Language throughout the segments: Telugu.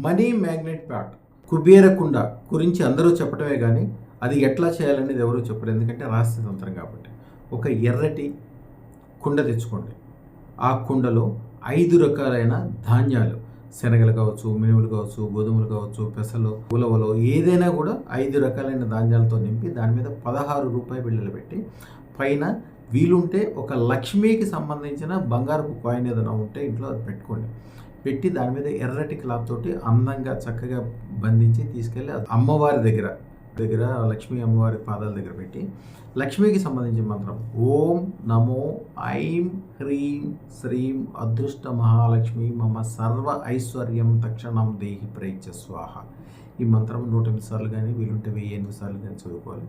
మనీ మ్యాగ్నెట్ ప్యాట్ కుబేర కుండ గురించి అందరూ చెప్పటమే కానీ అది ఎట్లా చేయాలనేది ఎవరూ చెప్పరు. ఎందుకంటే రహస్య తంత్రం కాబట్టి. ఒక ఎర్రటి కుండ తెచ్చుకోండి. ఆ కుండలో 5 రకాలైన ధాన్యాలు, శనగలు కావచ్చు, మినుములు కావచ్చు, గోధుమలు కావచ్చు, పెసలు, ఉలవలు, ఏదైనా కూడా 5 రకాలైన ధాన్యాలతో నింపి దాని మీద 16 రూపాయి బిళ్ళలు పెట్టి పైన వీలుంటే ఒక లక్ష్మీకి సంబంధించిన బంగారపు కాయిన్ ఏదైనా ఉంటే ఇంట్లో అది పెట్టుకోండి. పెట్టి దాని మీద ఎర్రటి క్లాత్ తోటి అందంగా చక్కగా బంధించి తీసుకెళ్ళి అమ్మవారి దగ్గర లక్ష్మీ అమ్మవారి పాదాల దగ్గర పెట్టి లక్ష్మీకి సంబంధించిన మంత్రం ఓం నమో ఐం హ్రీం శ్రీం అదృష్ట మహాలక్ష్మి మమ సర్వ ఐశ్వర్యం తక్షణం దేహి ప్రైచ స్వాహ. ఈ మంత్రం 108 సార్లు కానీ వీలుంటే 1008 సార్లు కానీ చదువుకోవాలి.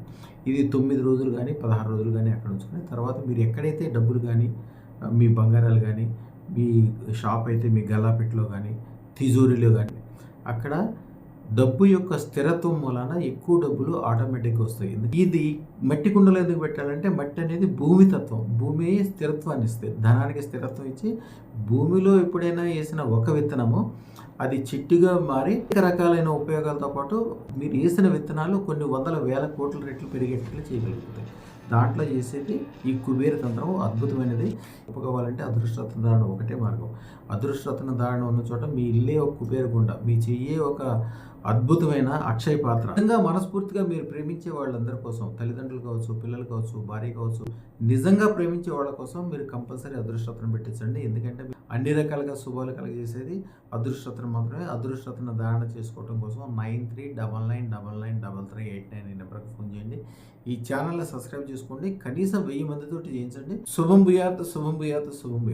ఇది 9 రోజులు కానీ 16 రోజులు కానీ అక్కడ ఉంచుకొని తర్వాత మీరు ఎక్కడైతే డబ్బులు కానీ మీ బంగారాలు కానీ మీ షాప్ అయితే మీ గల్లాపెట్టులో కానీ తిజోరీలో కానీ అక్కడ డబ్బు యొక్క స్థిరత్వం మూలాన ఎక్కువ డబ్బులు ఆటోమేటిక్గా వస్తాయి. ఇది మట్టి కుండలో ఎందుకు పెట్టాలంటే మట్టి అనేది భూమి తత్వం. భూమి స్థిరత్వాన్ని ఇస్తే ధనానికి స్థిరత్వం ఇచ్చి భూమిలో ఎప్పుడైనా వేసిన ఒక విత్తనము అది చిట్టుగా మారి రకరకాలైన ఉపయోగాలతో పాటు మీరు వేసిన విత్తనాలు కొన్ని వందల వేల కోట్ల రెట్లు పెరిగేట్లు చేయగలుగుతాయి. దాంట్లో చేసేది ఈ కుబేర తంత్రం అద్భుతమైనది. ఒప్పుకోవాలంటే అదృష్టరత్న ధారణ ఒకటే మార్గం. అదృష్టరత్న ధారణ ఉన్న చోట మీ ఇల్లే ఒక కుబేర గుండ, మీ చెయ్యే ఒక అద్భుతమైన అక్షయ పాత్ర. నిజంగా మనస్ఫూర్తిగా మీరు ప్రేమించే వాళ్ళందరి కోసం, తల్లిదండ్రులు కావచ్చు, పిల్లలు కావచ్చు, భార్య కావచ్చు, నిజంగా ప్రేమించే వాళ్ళ కోసం మీరు కంపల్సరీ అదృష్టరత్నం పెట్టించండి. ఎందుకంటే అన్ని రకాలుగా శుభాలు కలగజేసేది అదృష్టరత్నం మాత్రమే. అదృష్టరత్న ధారణ చేసుకోవడం కోసం 9399993389 ఈ నెంబర్కి ఫోన్ చేయండి. ఈ ఛానల్ని సబ్స్క్రైబ్ చేసుకోండి. కనీసం 1000 మందితోటి చేయించండి. శుభం భూయాత్, శుభం భూయాత్, శుభం భూయాత్.